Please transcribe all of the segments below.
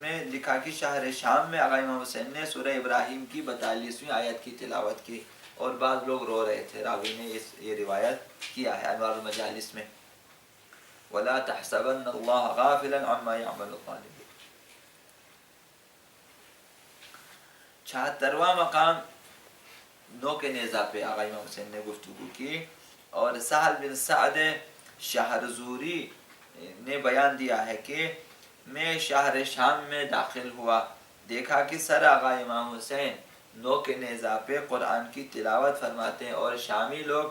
میں لکھا کہ شہر شام میں آقا امام حسین نے سورہ ابراہیم کی 42ویں آیت کی تلاوت کی، اور بعض لوگ رو رہے تھے۔ راوی نے یہ روایت کیا ہے انوار المجالس میں، وَلَا تَحْسَبَنَّ اللَّهَ غَافِلًا عَمَّا يَعْمَلُ الظَّالِمُونَ۔ 76واں مقام نو کے نیزہ پہ آقا امام حسین نے گفتگو کی، اور سہل بن سعد شہرزوری نے بیان دیا ہے کہ میں شہر شام میں داخل ہوا، دیکھا کہ سر آقا امام حسین نو کے نیزہ پہ قرآن کی تلاوت فرماتے ہیں، اور شامی لوگ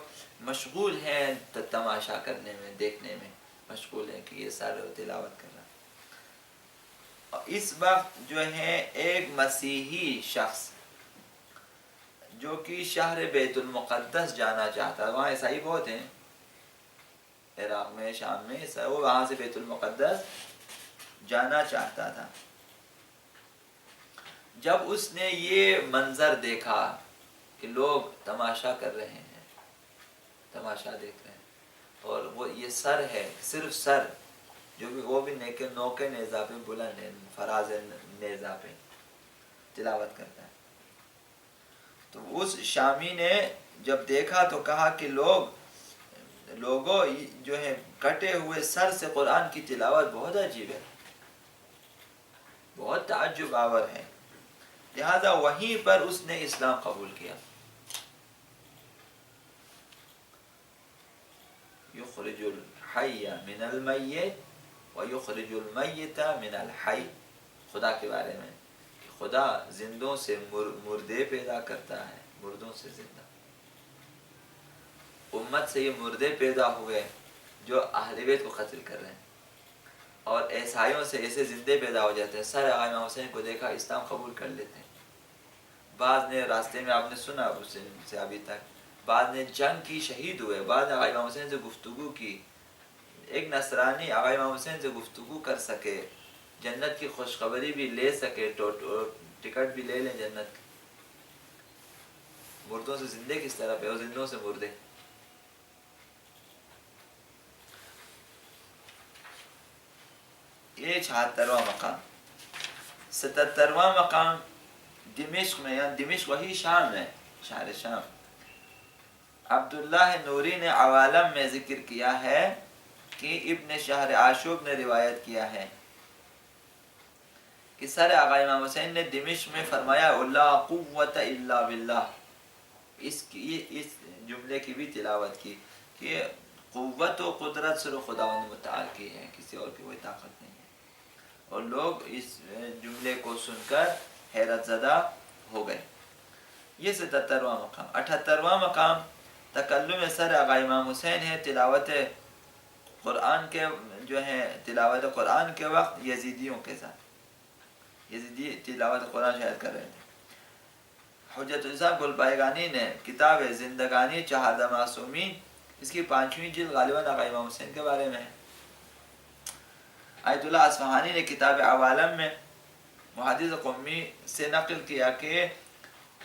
مشغول ہیں تماشا کرنے میں، دیکھنے میں مشغول ہیں کہ یہ سر تلاوت کر رہا ہے۔ اس وقت جو ہے ایک مسیحی شخص جو کہ شہر بیت المقدس جانا چاہتا ہے، وہاں عیسائی بہت ہیں عراق میں، شام میں، وہ وہاں سے بیت المقدس جانا چاہتا تھا۔ جب اس نے یہ منظر دیکھا کہ لوگ تماشا کر رہے ہیں، تماشا دیکھ رہے ہیں، اور وہ یہ سر ہے، صرف سر، جو بھی وہ بھی نو کے نیزہ پہ بلند ہے، فراز نیزہ پہ تلاوت کرتا ہے، تو اس شامی نے جب دیکھا تو کہا کہ لوگوں جو ہے کٹے ہوئے سر سے قرآن کی تلاوت بہت عجیب ہے، بہت تعجب آور ہے، لہذا وہیں پر اس نے اسلام قبول کیا۔ یخرج الحی من المیت ویخرج المیت من الحی، خدا کے بارے میں کہ خدا زندوں سے مردے پیدا کرتا ہے، مردوں سے زندہ۔ امت سے یہ مردے پیدا ہوئے جو اہل بیت کو قتل کر رہے ہیں، اور عیسائیوں سے ایسے زندے پیدا ہو جاتے ہیں۔ سر آقا امام حسین کو دیکھا، اسلام قبول کر لیتے ہیں۔ بعض نے راستے میں، آپ نے سنا حسین سے ابھی تک، بعض نے جنگ کی، شہید ہوئے، بعض نے آقا امام حسین سے گفتگو کی۔ ایک نصرانی آقا امام حسین سے گفتگو کر سکے، جنت کی خوشخبری بھی لے سکے، ٹکٹ بھی لے لیں جنت کی۔ مردوں سے زندے کس طرح پہ، اور زندوں سے مردے۔ یہ 76واں مقام۔ 77واں مقام دمشق میں، یعنی دمشق وہی شام ہے، شہر شام۔ عبداللہ نوری نے عوالم میں ذکر کیا ہے کہ ابن شہر عاشوب نے روایت کیا ہے کہ سر آقا امام حسین نے دمشق میں فرمایا لا قوت الا باللہ، اس جملے کی بھی تلاوت کی کہ قوت و قدرت صرف خداوند متعال کی ہے، کسی اور کی کوئی طاقت نہیں ہے، اور لوگ اس جملے کو سن کر حیرت زدہ ہو گئے۔ یہ 77واں مقام۔ 78واں مقام تکلم سر آقا امام حسین ہے، تلاوت قرآن کے جو ہے، تلاوت قرآن کے وقت یزیدیوں کے ساتھ، یزیدی تلاوت قرآن شاید کر رہے تھے۔ حجت الاسلام گلپائگانی نے کتاب زندگانی چہارده معصومین، اس کی 5ویں جلد غالباً آقا امام حسین کے بارے میں ہے۔ آیت اللہ اصفہانی نے کتاب عوالم میں محدث قمی سے نقل کیا کہ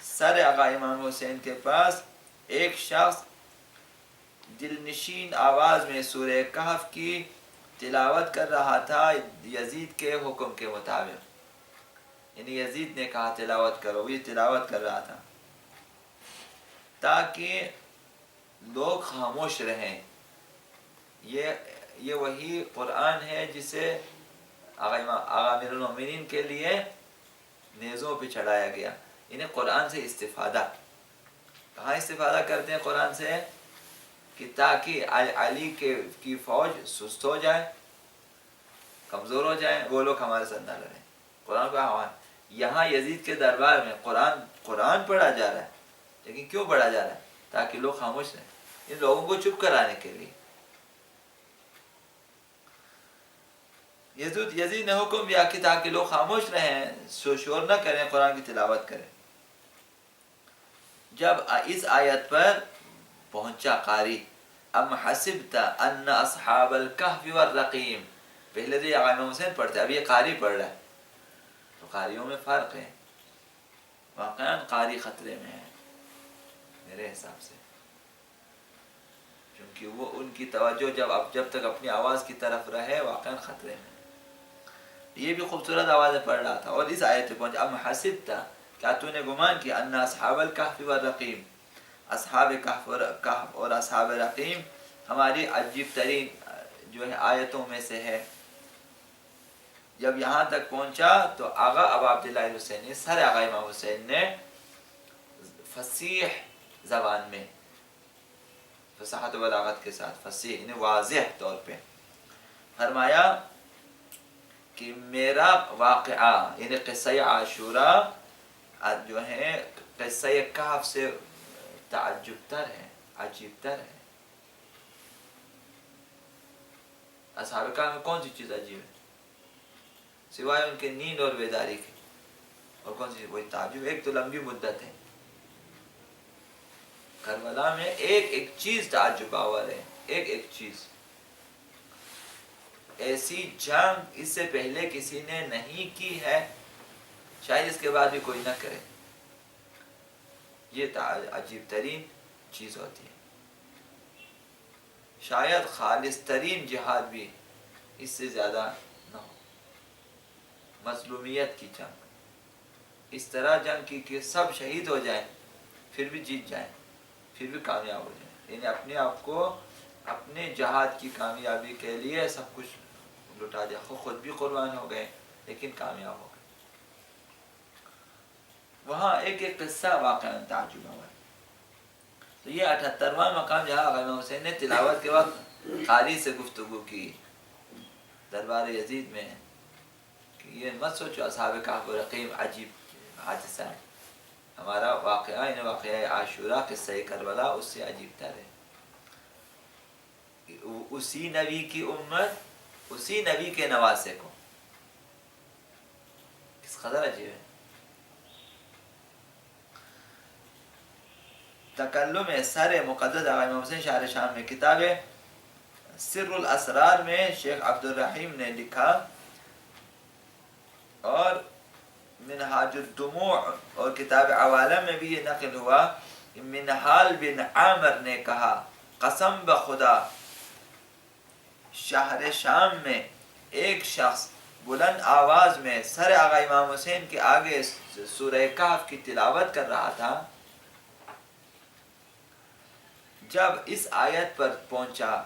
سر آقا امام حسین کے پاس ایک شخص دلنشین آواز میں سورہ کہف کی تلاوت کر رہا تھا یزید کے حکم کے مطابق، یعنی یزید نے کہا تلاوت کرو، وہ یہ تلاوت کر رہا تھا تاکہ لوگ خاموش رہیں۔ یہ وہی قرآن ہے جسے آقا امیر المومنین کے لیے نیزوں پہ چڑھایا گیا، یعنی قرآن سے استفادہ۔ کہاں استفادہ کرتے ہیں قرآن سے؟ کہ تاکہ علی کی فوج سست ہو جائے، کمزور ہو جائے، وہ لوگ ہمارے ساتھ نہ لڑیں۔ قرآن کا آہوان یہاں یزید کے دربار میں قرآن پڑھا جا رہا ہے، لیکن کیوں پڑھا جا رہا ہے؟ تاکہ لوگ خاموش رہیں، ان لوگوں کو چپ کرانے کے لیے۔ یزید نے حکم دیا کہ تاکہ لوگ خاموش رہیں، شور نہ کریں، قرآن کی تلاوت کریں۔ جب اس آیت پر پہنچا قاری، ام حسبت ان اصحاب الکہف والرقیم، پہلے تو یہ آقا امام حسین پڑھتے، اب یہ قاری پڑھ رہا ہے، تو قاریوں میں فرق ہے۔ واقعاً قاری خطرے میں ہے میرے حساب سے، کیونکہ وہ ان کی توجہ جب تک اپنی آواز کی طرف رہے، واقعاً خطرے میں۔ یہ بھی خوبصورت آواز میں پڑھ رہا تھا، اور اس آیت پہ پہنچا ام حسبت، کیا تو نے گمان کیا ان اصحاب الکہف والرقیم، اصحاب کہف اور اصحاب رقیم ہماری عجیب ترین جو ہے آیتوں میں سے ہے۔ جب یہاں تک پہنچا تو آغا ابا عبداللہ الحسینی، سر آغا امام حسین نے فصیح زبان میں، فصاحت و بلاغت کے ساتھ، فصیح یعنی واضح طور پہ فرمایا کہ میرا واقعہ یعنی قصہ عاشوراء جو ہے قصہ کہف سے تعجب تر ہے، عجیب تر ہے۔ اصحاب کہف میں کون سی چیز عجیب ہے سوائے ان کے نیند اور بیداری کے؟ اور کون سی وہی تعجب؟ ایک تو لمبی مدت ہے، کربلا میں ایک ایک چیز تعجب آور ہے، ایک ایک چیز۔ ایسی جنگ اس سے پہلے کسی نے نہیں کی ہے، شاید اس کے بعد بھی کوئی نہ کرے۔ یہ عجیب ترین چیز ہوتی ہے۔ شاید خالص ترین جہاد بھی اس سے زیادہ نہ ہو۔ مظلومیت کی جنگ، اس طرح جنگ کی کہ سب شہید ہو جائیں پھر بھی جیت جائیں، پھر بھی کامیاب ہو جائیں، یعنی اپنے آپ کو اپنے جہاد کی کامیابی کے لیے سب کچھ لٹا دیا، خود بھی قربان ہو گئے لیکن کامیاب ہو گئے۔ وہاں ایک ایک قصہ واقعا تعجب ہوا ہے۔ تو یہ 78واں مقام جہاں امام حسین نے تلاوت کے وقت قاری سے گفتگو کی دربار یزید میں کہ یہ مت سوچو اصحاب کہف و رقیم عجیب حادثہ ہے، ہمارا واقعہ یعنی واقعہ عاشوراء قصہ کربلا اس سے عجیب تر ہے۔ اسی نبی کی امت، اسی نبی کے نواسے کو، کس قدر عجیب ہے۔ تکلم سر مقدس آقا امام حسین شہر شام میں کتاب سر الاسرار میں شیخ عبدالرحیم نے لکھا، اور منہاج الدموع اور کتاب عوالم میں بھی یہ نقل ہوا کہ منہال بن عامر نے کہا قسم بخدا شہر شام میں ایک شخص بلند آواز میں سر آقا امام حسین کے آگے سورہ کہف کی تلاوت کر رہا تھا۔ جب اس آیت پر پہنچا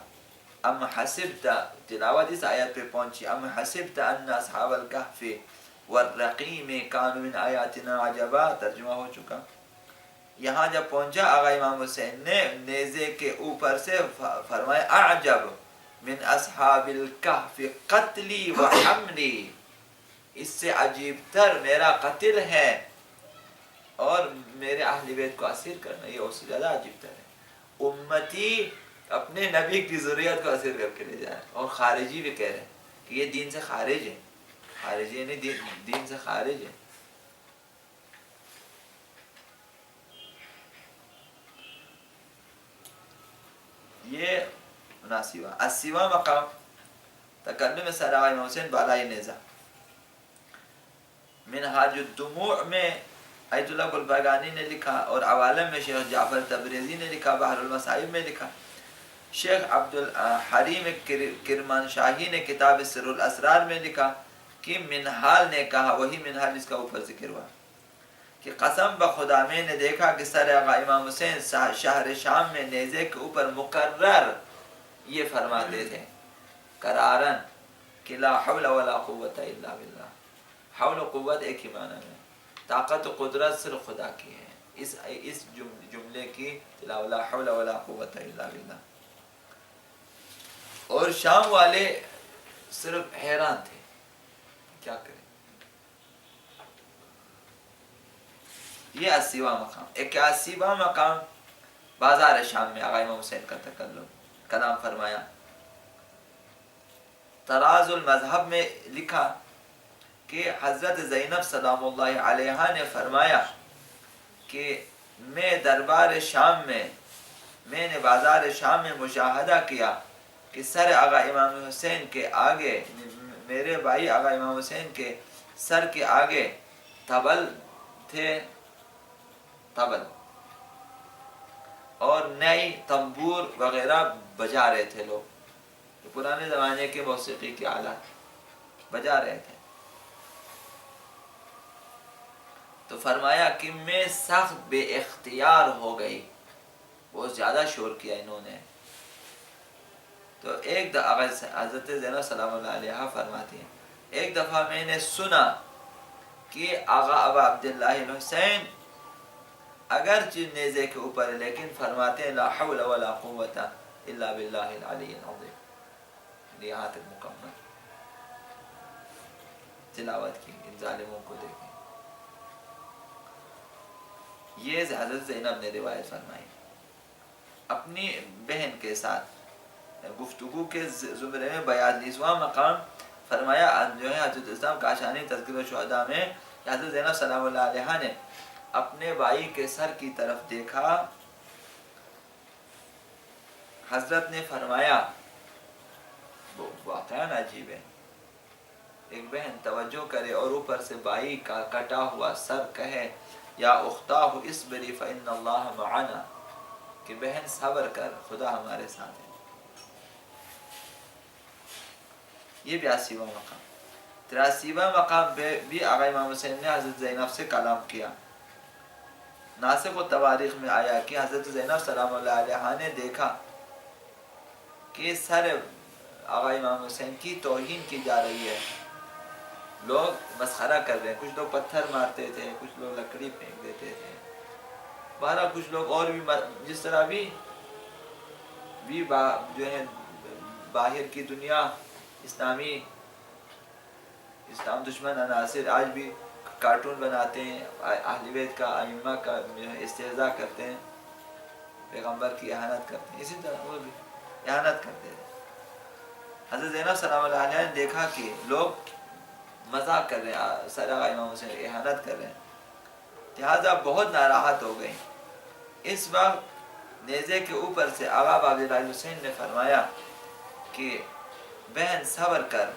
ام حسبت، تلاوت اس آیت پہ پہنچی ام حسبت ان اصحاب الکہف والرقیم کانوا من آیاتنا عجبا، ترجمہ ہو چکا۔ یہاں جب پہنچا آقا امام حسین نے نیزے کے اوپر سے فرمایا اعجب من اصحاب الکہف قتلی و حملی، اس سے عجیب تر میرا قتل ہے اور میرے اہل بیت کو اسیر کرنا، یہ اس سے زیادہ عجیب تر ہے۔ امتی اپنے نبی کی ذریت کو اسیر کر کے لے جائے، اور خارجی بھی کہہ رہے ہیں کہ یہ دین سے خارج ہے، خارجی یعنی دین سے خارج ہے۔ یہ 80واں مقام تکلم سر آقا امام حسین بالائے نیزہ، منہاج الدموع میں ایت اللہ گلبگانی نے لکھا، اور عوالم میں شیخ جعفر تبریزی نے لکھا، بحر المصائب میں لکھا، شیخ عبدالحلیم کرمانشاہی نے کتاب سر الاسرار میں لکھا کہ منہال نے کہا، وہی منہال جس کا اوپر ذکر ہوا، کہ قسم بخدا میں نے دیکھا کہ سر آقا امام حسین شہر شام میں نیزے کے اوپر مقرر یہ فرماتے تھے قرارن کہ لا حول ولا قوت الا باللہ، حول و قوت ایک ہی معنی میں، طاقت و قدرت صرف خدا کی ہے۔ اس جملے کی تلاوت لا حول ولا قوت الا باللہ، اور شام والے صرف حیران تھے کیا کریں۔ یہ 80واں مقام۔ 81واں مقام بازار شام میں آقا امام حسین کا تکلم، کلام فرمایا۔ تراز المذہب میں لکھا کہ حضرت زینب سلام اللہ علیہا نے فرمایا کہ میں نے بازار شام میں مشاہدہ کیا کہ سر آقا امام حسین کے آگے، میرے بھائی آقا امام حسین کے سر کے آگے طبل تھے، طبل اور نئی تنبور وغیرہ بجا رہے تھے لوگ، پرانے زمانے کے موسیقی کے آلات بجا رہے تھے۔ تو فرمایا کہ میں سخت بے اختیار ہو گئی، بہت زیادہ شور کیا انہوں نے. تو ایک دفعہ حضرت زینب سلام اللہ علیہ فرماتی ہیں ایک دفعہ میں نے سنا کہ آغا ابا عبداللہ الحسین اگرچہ نیزے کے اوپر ہے لیکن فرماتے ہیں لا حول ولا قوت الا باللہ العلی العظیم. یہاں تک مکمل تلاوت کی. ان ظالموں کو دیکھیں. یہ حضرت زینب نے روایت فرمائی اپنی بہن کے ساتھ گفتگو کے زمرے میں 42واں مقام فرمایا جو ہے حضرت اسلام کاشانی تذکرہ الشہداء میں حضرت زینب سلام اللہ علیہ نے اپنے بھائی کے سر کی طرف دیکھا. حضرت نے فرمایا واقعہ عجیب ہے، ایک بہن توجہ کرے اور اوپر سے بھائی کا کٹا ہوا سر کہے یا اختاہ اصبری فإن اللہ معنا، کہ بہن صبر کر خدا ہمارے ساتھ ہے. یہ 82واں مقام. 83واں مقام پہ بھی آقا امام حسین نے حضرت زینب سے کلام کیا. ناسخ و تواریخ میں آیا کہ حضرت زینب سلام اللہ علیہ نے دیکھا کہ سر آقا امام حسین کی توہین کی جا رہی ہے، لوگ مسخرہ کر رہے ہیں، کچھ لوگ پتھر مارتے تھے، کچھ لوگ لکڑی پھینک دیتے تھے، بہرحال کچھ لوگ اور بھی جس طرح بھی جو ہے باہر کی دنیا اسلام دشمن عناصر آج بھی کارٹون بناتے ہیں، اہل بیت کا ائمہ کا استہزاء کرتے ہیں، پیغمبر کی اہانت کرتے ہیں، اسی طرح وہ بھی اہانت کرتے ہیں. حضرت زینب سلام اللہ علیہ نے دیکھا کہ لوگ مذاق کر رہے ہیں، سرا امام حسین اہانت کر رہے ہیں، لہٰذا بہت ناراحت ہو گئی. اس وقت نیزے کے اوپر سے آقا عبداللہ حسین نے فرمایا کہ بہن صبر کر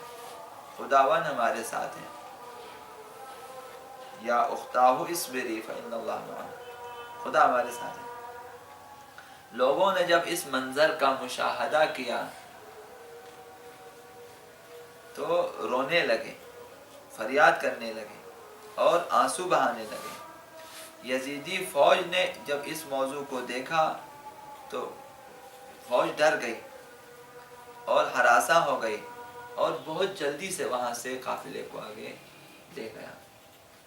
خداون ہمارے ساتھ ہیں، یا اختاہ اصبری فإن اللہ معنا، خدا ہمارے ساتھ ہے. لوگوں نے جب اس منظر کا مشاہدہ کیا تو رونے لگے، فریاد کرنے لگے اور آنسو بہانے لگے. یزیدی فوج نے جب اس موضوع کو دیکھا تو فوج ڈر گئی اور ہراساں ہو گئی اور بہت جلدی سے وہاں سے قافلے کو آگے لے گیا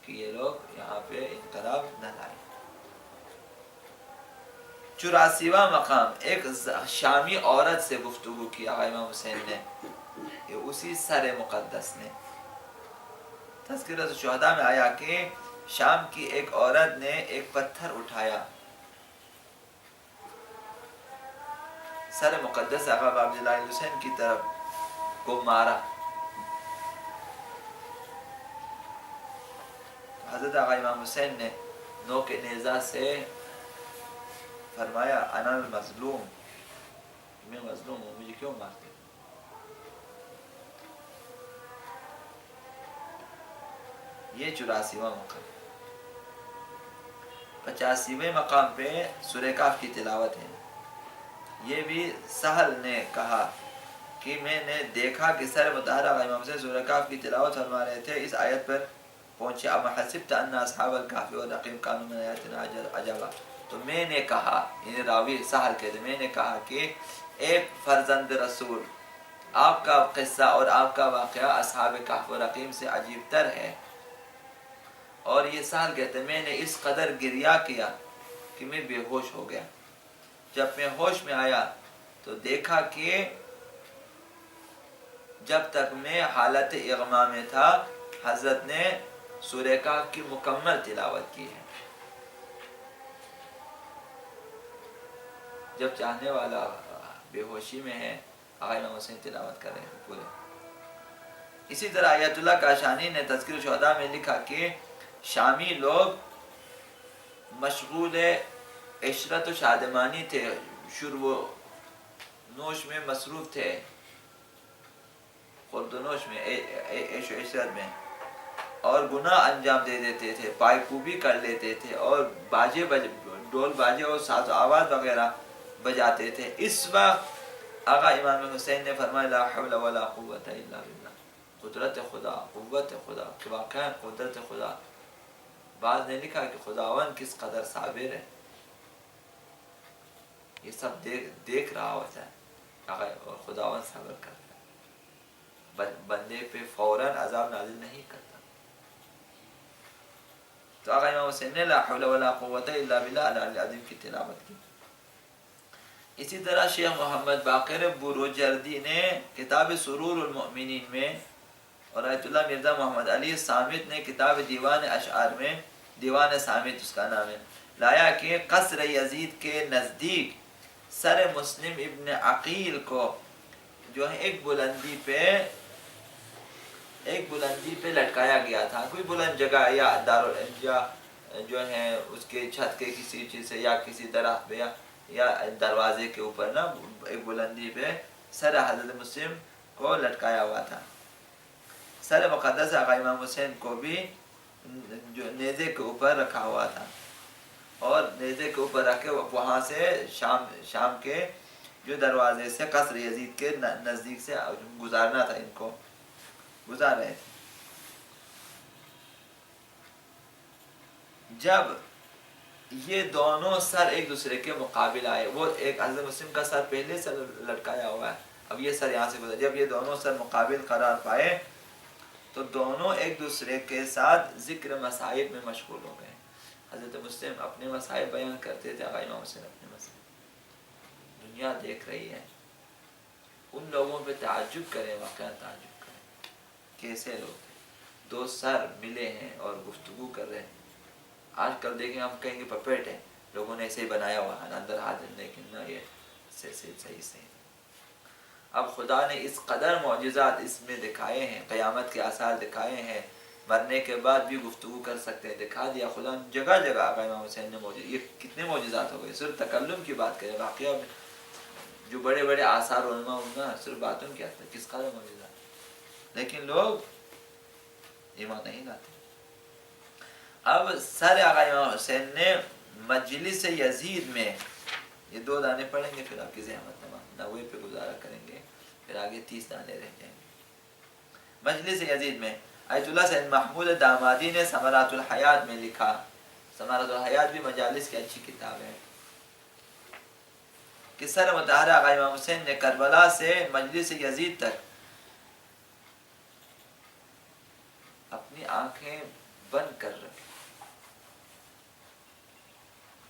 کہ یہ لوگ یہاں پہ انقلاب نہ لائیں. 84واں مقام ایک شامی عورت سے گفتگو کی آقا امام حسین نے، اسی سر مقدس نے. تذکرہ الشہداء میں آیا کہ شام کی ایک عورت نے ایک پتھر اٹھایا، سر مقدس آقا عبداللہ حسین کی طرف کو مارا. حضرت آقا امام حسین نے نوک نیزہ سے فرمایا انا المظلوم، میں مظلوم ہوں، مجھے کیوں مارتے؟ یہ 84واں مقام. 85ویں مقام پہ سورہ کہف کی تلاوت ہے. یہ بھی سہل نے کہا کہ میں نے دیکھا کہ سر مطہرہ امام سے سورہ کہف کی تلاوت فرما رہے تھے. اس آیت پر پہنچے ام حسبت ان اصحاب الکہف والرقیم کانوا من آیاتنا عجبا. تو میں نے کہا، یعنی راوی سہل کہتے، میں نے کہا کہ اے فرزند رسول، آپ کا قصہ اور آپ کا واقعہ اصحاب کہف و رقیم سے عجیب تر ہے. اور یہ سہل کہتے میں نے اس قدر گریہ کیا کہ میں بے ہوش ہو گیا. جب میں ہوش میں آیا تو دیکھا کہ جب تک میں حالت اغما میں تھا حضرت نے سورہ کہف کی مکمل تلاوت کی ہے. جب چاہنے والا بے ہوشی میں ہے آقا امام حسین تلاوت کر رہے ہیں پورے. اسی طرح آیت اللہ کاشانی نے تذکرہ الشہداء میں لکھا کہ شامی لوگ مشغول عشرت و شادمانی تھے، شرب و نوش میں مصروف تھے، خورد و نوش میں، عیش و عشرت میں، اور گناہ انجام دے دیتے تھے، پائے کوبی کر لیتے تھے اور ڈول باجے اور ساز و آواز وغیرہ بجاتے تھے. اس وقت آقا امام حسین نے فرمایا لا حول ولا قوت الا باللہ، قدرت خدا، قوت خدا، واقعہ قدرت خدا بعض نے لکھا کہ خداوند کس قدر صابر ہے، یہ سب دیکھ رہا ہوتا ہے، اور خداوند صبر کرتا ہے، بندے پہ فوراً عذاب نازل نہیں کرتا۔ تو آقا امام حسین نے لا حول ولا قوت الا باللہ العلی العظیم کی تلاوت کی۔ اسی طرح شیخ محمد باقر بروجردی نے کتاب سرور المؤمنین میں، اور آیت اللہ مرزا محمد علی صامت نے کتاب دیوان اشعار میں، دیوان صامت اس کا نام ہے، لایا کہ قصر یزید کے نزدیک سر مسلم ابن عقیل کو جو ہے ایک بلندی پہ لٹکایا گیا تھا، کوئی بلند جگہ یا جو ہے اس کے چھت کے کسی چیز سے یا کسی درخت پہ یا دروازے کے اوپر نا ایک بلندی پہ سر حضرت مسلم کو لٹکایا ہوا تھا۔ سر مقدس آقا امام حسین کو بھی جو نیزے کے اوپر رکھا ہوا تھا، اور نیزے کے اوپر رکھ کے وہاں سے شام کے جو دروازے سے قصر یزید کے نزدیک سے گزارنا تھا، ان کو گزار رہے تھے۔ جب یہ دونوں سر ایک دوسرے کے مقابل آئے، وہ ایک حضرت مسلم کا سر پہلے سے لٹکایا ہوا ہے، اب یہ سر یہاں سے گزر، جب یہ دونوں سر مقابل قرار پائے تو دونوں ایک دوسرے کے ساتھ ذکر مصائب میں مشغول ہو گئے۔ حضرت مسلم اپنے مصائب بیان کرتے تھے، آقا امام حسین اپنے مصائب۔ دنیا دیکھ رہی ہے، ان لوگوں پہ تعجب کریں، واقعا تعجب کریں، کیسے لوگ تھے، دو سر ملے ہیں اور گفتگو کر رہے ہیں۔ آج کل دیکھیں ہم کہیں گے پپیٹ ہے، لوگوں نے ایسے ہی بنایا ہوا ہے اندر ہاتھ، لیکن نہ، یہ صحیح۔ اب خدا نے اس قدر معجزات اس میں دکھائے ہیں، قیامت کے آثار دکھائے ہیں، مرنے کے بعد بھی گفتگو کر سکتے ہیں، دکھا دیا خدا نے جگہ جگہ۔ آقا امام حسین نے یہ کتنے معجزات ہو گئے، صرف تکلم کی بات کریں، واقعہ جو بڑے بڑے آثار علماء ہونا صرف باتوں کیا تھا، کس قدر معجزات، لیکن لوگ ایمان نہیں لاتے۔ اب سر آقا امام حسین نے مجلس یزید میں، یہ 2 دانے پڑھیں گے پھر آپ کی زحمت تمام 90 پہ گزارا کریں گے، پھر آگے 30 دانے رہ جائیں گے۔ مجلس یزید میں آیت اللہ سید محمود دامادی نے ثمرات الحیات میں لکھا، ثمرات الحیات بھی مجالس کی اچھی کتاب ہے، کہ سر مطہرہ آقا امام حسین نے کربلا سے مجلس یزید تک اپنی آنکھیں بند کر رکھی،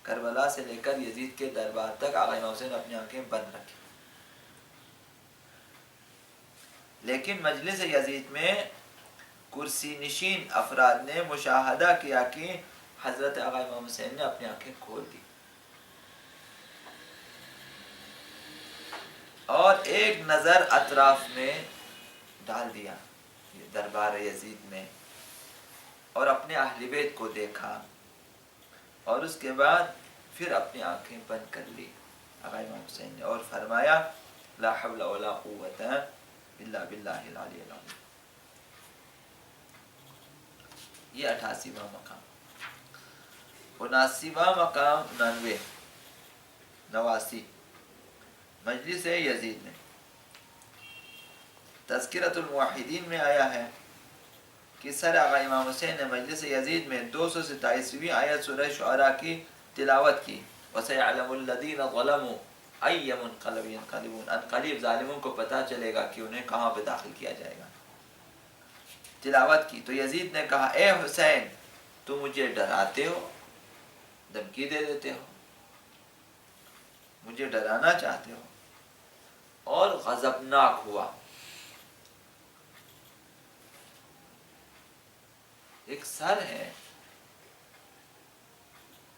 کربلا سے لے کر یزید کے دربار تک آقا امام حسین اپنی آنکھیں بند رکھی، لیکن مجلس یزید میں کرسی نشین افراد نے مشاہدہ کیا کہ حضرت آقا امام حسین نے اپنی آنکھیں کھول دی، اور ایک نظر اطراف میں ڈال دیا دربار یزید میں، اور اپنے اہل بیت کو دیکھا، اور اس کے بعد پھر اپنی آنکھیں بند کر لی آقا امام حسین نے، اور فرمایا لا حول ولا قوت الا باللہ العلی العظیم۔ یہ 88واں مقام۔ 79واں مقام 89 مجلس یزید میں تذکرۃ الموحدین میں آیا ہے کہ سر آقا امام حسین نے مجلس یزید میں 227ویں آیت سورہ شعراء کی تلاوت کی، وَسَيَعْلَمُ الَّذِينَ ظَلَمُوا أَيَّ مُنْقَلَبٍ يَنْقَلِبُونَ، ان قریب ظالموں کو پتہ چلے گا کہ انہیں کہاں پہ داخل کیا جائے گا۔ تلاوت کی تو یزید نے کہا اے حسین تم مجھے ڈراتے ہو، دھمکی دے دیتے ہو، مجھے ڈرانا چاہتے ہو، اور غضبناک ہوا۔ ایک سر ہے،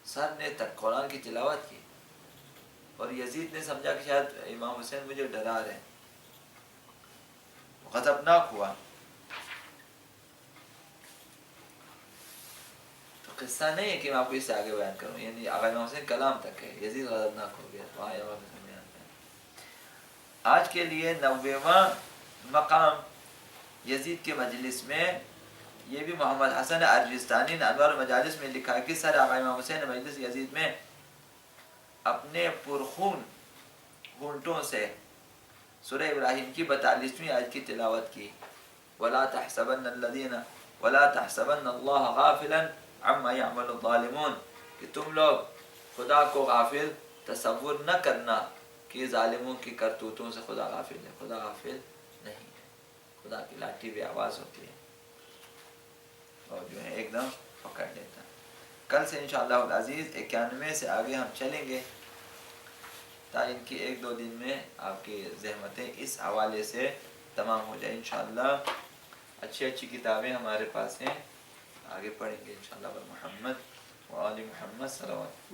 سر نے تک قرآن کی تلاوت کی، اور یزید نے سمجھا کہ شاید امام حسین مجھے ڈرا رہے ہیں، غضبناک ہوا۔ تو قصہ نہیں ہے کہ میں آپ کو اس سے آگے بیان کروں، یعنی آقا امام حسین کلام تک ہے، یزید غضبناک ہو گیا، وہاں امام حسین بیان کریں۔ آج کے لیے 90واں مقام یزید کے مجلس میں، یہ بھی محمد حسن ارجستانی نے انوار مجالس میں لکھا ہے کہ سر آقا امام حسین نے مجلس یزید میں اپنے پرخون ہونٹوں سے سورہ ابراہیم کی 42ویں آیت کی تلاوت کی، وَلَا تَحْسَبَنَّ اللَّذِينَ وَلَا تَحْسَبَنَّ اللَّهَ غَافِلًا عما يعمل الظالمون کہ تم لوگ خدا کو غافل تصور نہ کرنا کہ ظالموں کی کرتوتوں سے خدا غافل ہے. خدا غافل نہیں ہے. خدا کی لاٹھی بھی آواز ہوتی ہے اور جو ہے ایک دم پکڑ لیتا ہے. کل سے انشاءاللہ العزیز 91 سے آگے ہم چلیں گے تا ان کی 1-2 دن میں آپ کی زحمتیں اس حوالے سے تمام ہو جائیں انشاءاللہ. اچھی اچھی کتابیں ہمارے پاس ہیں, آگے پڑھیں گے انشاءاللہ. محمد وآل محمد صلوات.